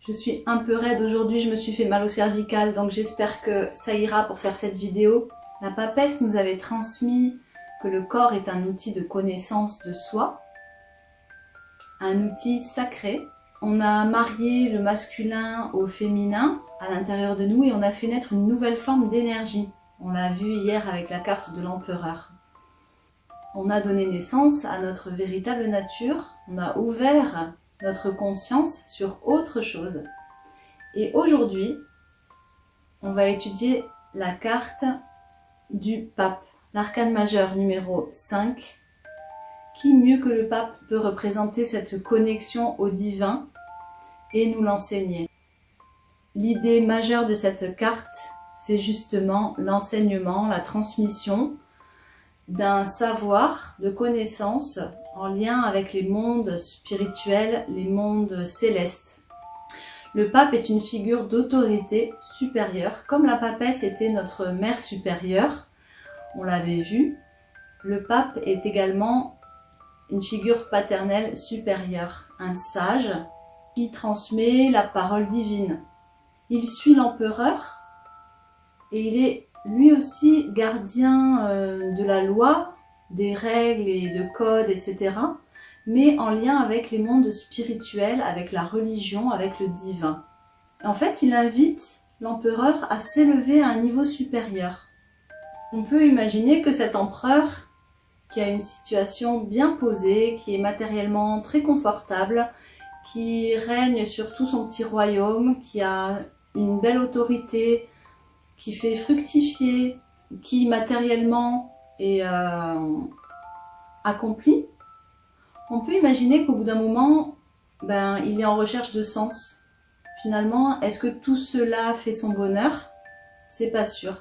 Je suis un peu raide aujourd'hui, je me suis fait mal au cervical, donc j'espère que ça ira pour faire cette vidéo. La papesse nous avait transmis que le corps est un outil de connaissance de soi, un outil sacré. On a marié le masculin au féminin à l'intérieur de nous et on a fait naître une nouvelle forme d'énergie. On l'a vu hier avec la carte de l'empereur. On a donné naissance à notre véritable nature, on a ouvert notre conscience sur autre chose. Et aujourd'hui, on va étudier la carte du pape, l'arcane majeur numéro 5. Qui mieux que le pape peut représenter cette connexion au divin et nous l'enseigner? L'idée majeure de cette carte, c'est justement l'enseignement, la transmission d'un savoir, de connaissances en lien avec les mondes spirituels, les mondes célestes. Le pape est une figure d'autorité supérieure, comme la papesse était notre mère supérieure, on l'avait vu. Le pape est également une figure paternelle supérieure, un sage qui transmet la parole divine. Il suit l'empereur et il est lui aussi gardien de la loi, des règles et de codes, etc. mais en lien avec les mondes spirituels, avec la religion, avec le divin. En fait, il invite l'empereur à s'élever à un niveau supérieur. On peut imaginer que cet empereur, qui a une situation bien posée, qui est matériellement très confortable, qui règne sur tout son petit royaume, qui a une belle autorité, qui fait fructifier, qui matériellement est accompli, on peut imaginer qu'au bout d'un moment, il est en recherche de sens. Finalement, est-ce que tout cela fait son bonheur? C'est pas sûr.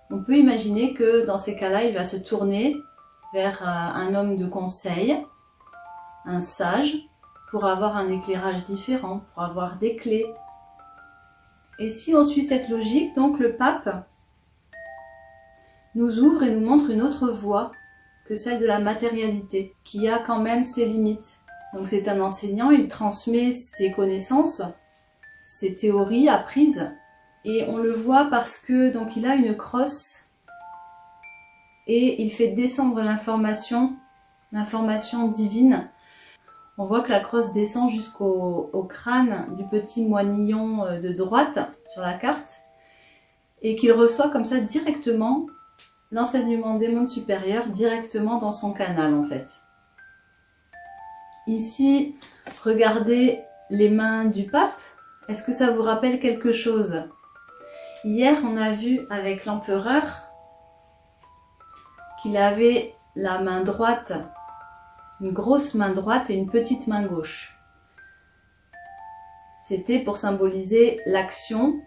On peut imaginer que dans ces cas-là, il va se tourner vers un homme de conseil, un sage, pour avoir un éclairage différent, pour avoir des clés. Et si on suit cette logique, donc le pape nous ouvre et nous montre une autre voie que celle de la matérialité, qui a quand même ses limites. Donc c'est un enseignant, il transmet ses connaissances, ses théories apprises, et on le voit parce que donc il a une crosse et il fait descendre l'information divine. On voit que la crosse descend jusqu'au crâne du petit moinillon de droite sur la carte et qu'il reçoit comme ça directement l'enseignement des mondes supérieurs directement dans son canal en fait. Ici, regardez les mains du pape. Est-ce que ça vous rappelle quelque chose? Hier, on a vu avec l'empereur qu'il avait la main droite, une grosse main droite et une petite main gauche. C'était pour symboliser l'action,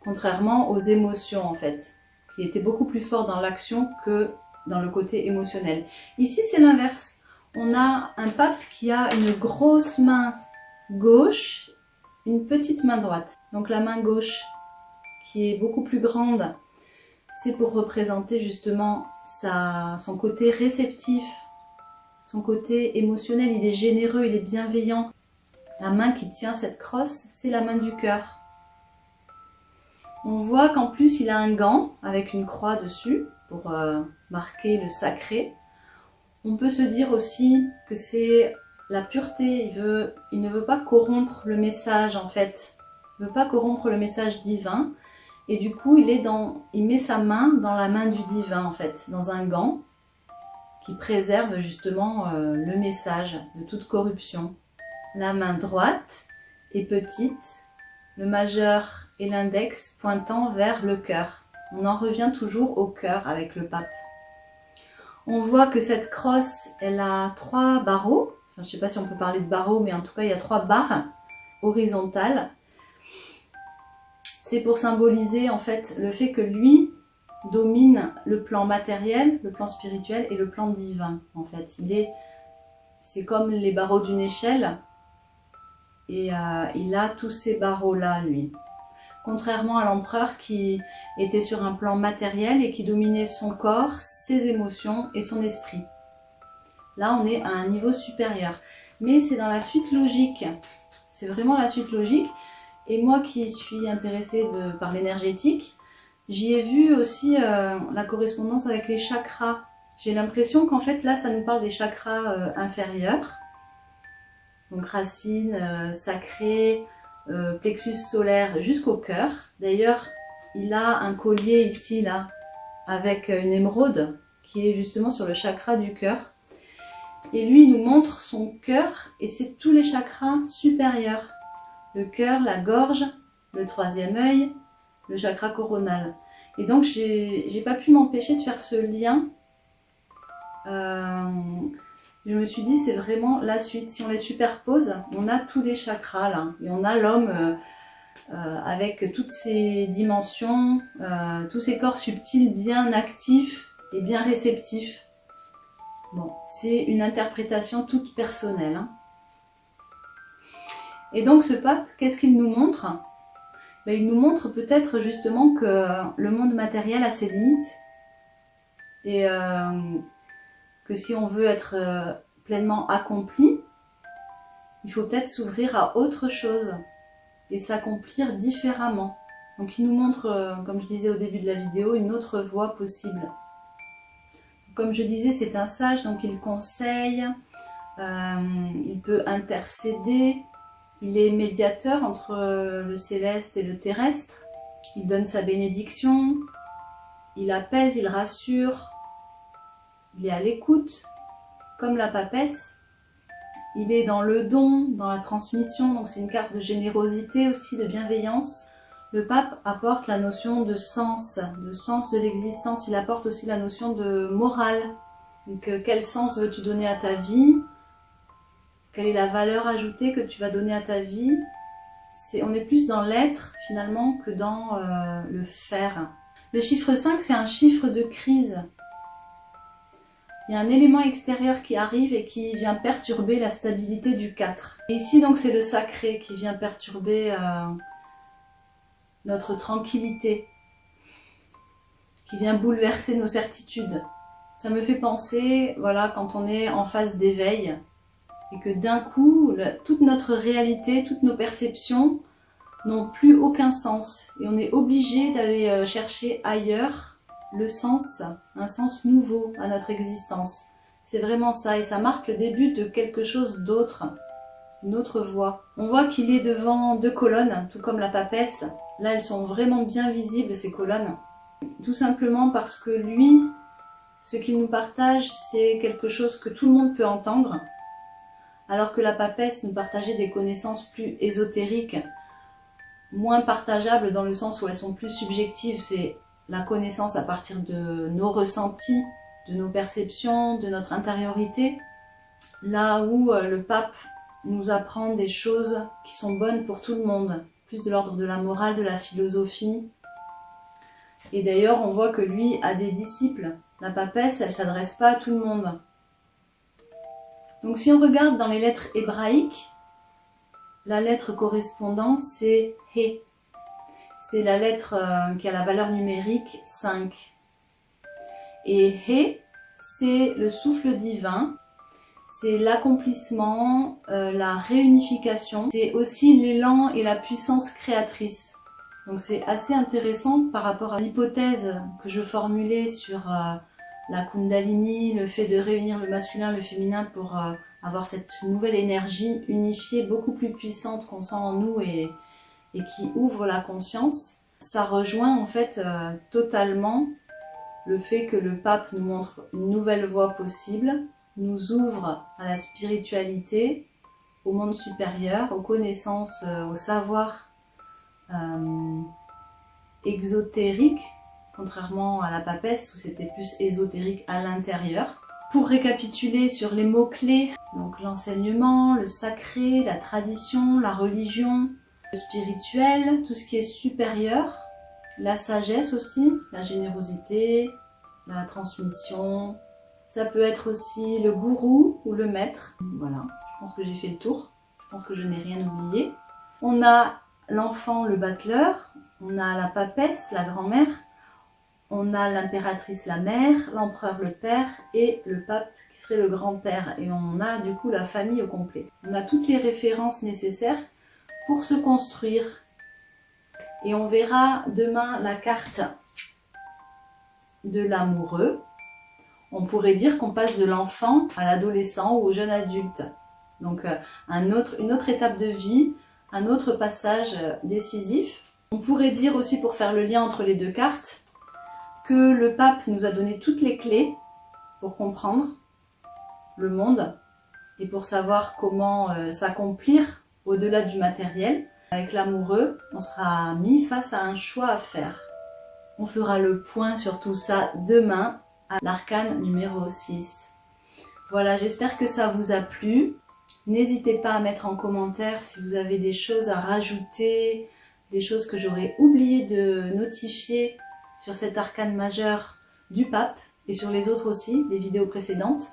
contrairement aux émotions en fait. Il était beaucoup plus fort dans l'action que dans le côté émotionnel. Ici, c'est l'inverse. On a un pape qui a une grosse main gauche, une petite main droite. Donc la main gauche, qui est beaucoup plus grande, c'est pour représenter justement son côté réceptif, son côté émotionnel. Il est généreux, il est bienveillant. La main qui tient cette crosse, c'est la main du cœur. On voit qu'en plus il a un gant avec une croix dessus pour marquer le sacré. On peut se dire aussi que c'est la pureté, il ne veut pas corrompre le message en fait. Il ne veut pas corrompre le message divin. Et du coup il met sa main dans la main du divin en fait, dans un gant qui préserve justement le message de toute corruption. La main droite est petite, le majeur et l'index pointant vers le cœur. On en revient toujours au cœur avec le pape. On voit que cette crosse, elle a 3 barreaux. Enfin, je ne sais pas si on peut parler de barreaux, mais en tout cas, il y a 3 barres horizontales. C'est pour symboliser en fait le fait que lui domine le plan matériel, le plan spirituel et le plan divin. En fait, c'est comme les barreaux d'une échelle. Et il a tous ces barreaux-là, lui. Contrairement à l'empereur qui était sur un plan matériel et qui dominait son corps, ses émotions et son esprit. Là, on est à un niveau supérieur. Mais c'est dans la suite logique. C'est vraiment la suite logique. Et moi qui suis intéressée par l'énergétique, j'y ai vu aussi la correspondance avec les chakras. J'ai l'impression qu'en fait là ça nous parle des chakras inférieurs. Donc racines, sacrées, plexus solaire jusqu'au cœur. D'ailleurs, il a un collier ici là avec une émeraude qui est justement sur le chakra du cœur. Et lui, il nous montre son cœur et c'est tous les chakras supérieurs. Le cœur, la gorge, le troisième œil, le chakra coronal. Et donc, j'ai pas pu m'empêcher de faire ce lien. Je me suis dit, c'est vraiment la suite. Si on les superpose, on a tous les chakras là. Et on a l'homme avec toutes ses dimensions, tous ses corps subtils bien actifs et bien réceptifs. Bon, c'est une interprétation toute personnelle. Hein. Et donc ce pape, qu'est-ce qu'il nous montre? Ben, il nous montre peut-être justement que le monde matériel a ses limites. Et que si on veut être pleinement accompli, il faut peut-être s'ouvrir à autre chose et s'accomplir différemment. Donc il nous montre, comme je disais au début de la vidéo, une autre voie possible. Comme je disais, c'est un sage, donc il conseille, il peut intercéder, il est médiateur entre le céleste et le terrestre, il donne sa bénédiction, il apaise, il rassure, il est à l'écoute, comme la papesse. Il est dans le don, dans la transmission, donc c'est une carte de générosité aussi, de bienveillance. Le pape apporte la notion de sens de l'existence. Il apporte aussi la notion de morale. Donc quel sens veux-tu donner à ta vie? Quelle est la valeur ajoutée que tu vas donner à ta vie? On est plus dans l'être finalement que dans le faire. Le chiffre 5, c'est un chiffre de crise. Il y a un élément extérieur qui arrive et qui vient perturber la stabilité du 4. Et ici donc c'est le sacré qui vient perturber notre tranquillité, qui vient bouleverser nos certitudes. Ça me fait penser, voilà, quand on est en phase d'éveil et que d'un coup, toute notre réalité, toutes nos perceptions n'ont plus aucun sens. Et on est obligé d'aller chercher ailleurs le sens, un sens nouveau à notre existence. C'est vraiment ça et ça marque le début de quelque chose d'autre, une autre voie. On voit qu'il est devant deux colonnes, tout comme la papesse. Là, elles sont vraiment bien visibles, ces colonnes. Tout simplement parce que lui, ce qu'il nous partage, c'est quelque chose que tout le monde peut entendre. Alors que la papesse nous partageait des connaissances plus ésotériques, moins partageables dans le sens où elles sont plus subjectives. C'est la connaissance à partir de nos ressentis, de nos perceptions, de notre intériorité. Là où le pape nous apprend des choses qui sont bonnes pour tout le monde, plus de l'ordre de la morale, de la philosophie. Et d'ailleurs, on voit que lui a des disciples. La papesse, elle ne s'adresse pas à tout le monde. Donc si on regarde dans les lettres hébraïques, la lettre correspondante, c'est He. C'est la lettre qui a la valeur numérique 5. Et He, c'est le souffle divin, c'est l'accomplissement, la réunification, c'est aussi l'élan et la puissance créatrice. Donc c'est assez intéressant par rapport à l'hypothèse que je formulais sur la Kundalini, le fait de réunir le masculin et le féminin pour avoir cette nouvelle énergie unifiée, beaucoup plus puissante qu'on sent en nous et qui ouvre la conscience. Ça rejoint en fait totalement le fait que le pape nous montre une nouvelle voie possible, nous ouvre à la spiritualité, au monde supérieur, aux connaissances, au savoir exotérique, contrairement à la papesse où c'était plus ésotérique à l'intérieur. Pour récapituler sur les mots-clés, donc l'enseignement, le sacré, la tradition, la religion, le spirituel, tout ce qui est supérieur, la sagesse aussi, la générosité, la transmission. Ça peut être aussi le gourou ou le maître. Voilà, je pense que j'ai fait le tour. Je pense que je n'ai rien oublié. On a l'enfant, le battleur. On a la papesse, la grand-mère. On a l'impératrice, la mère. L'empereur, le père. Et le pape qui serait le grand-père. Et on a du coup la famille au complet. On a toutes les références nécessaires pour se construire. Et on verra demain la carte de l'amoureux. On pourrait dire qu'on passe de l'enfant à l'adolescent ou au jeune adulte. Donc une autre étape de vie, un autre passage décisif. On pourrait dire aussi, pour faire le lien entre les deux cartes, que le pape nous a donné toutes les clés pour comprendre le monde et pour savoir comment s'accomplir au-delà du matériel. Avec l'amoureux, on sera mis face à un choix à faire. On fera le point sur tout ça demain à l'arcane numéro 6. Voilà, j'espère que ça vous a plu. N'hésitez pas à mettre en commentaire si vous avez des choses à rajouter, des choses que j'aurais oublié de notifier sur cet arcane majeur du pape et sur les autres aussi, les vidéos précédentes.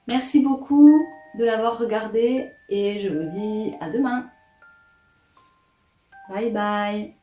Merci beaucoup de l'avoir regardé et je vous dis à demain. Bye bye.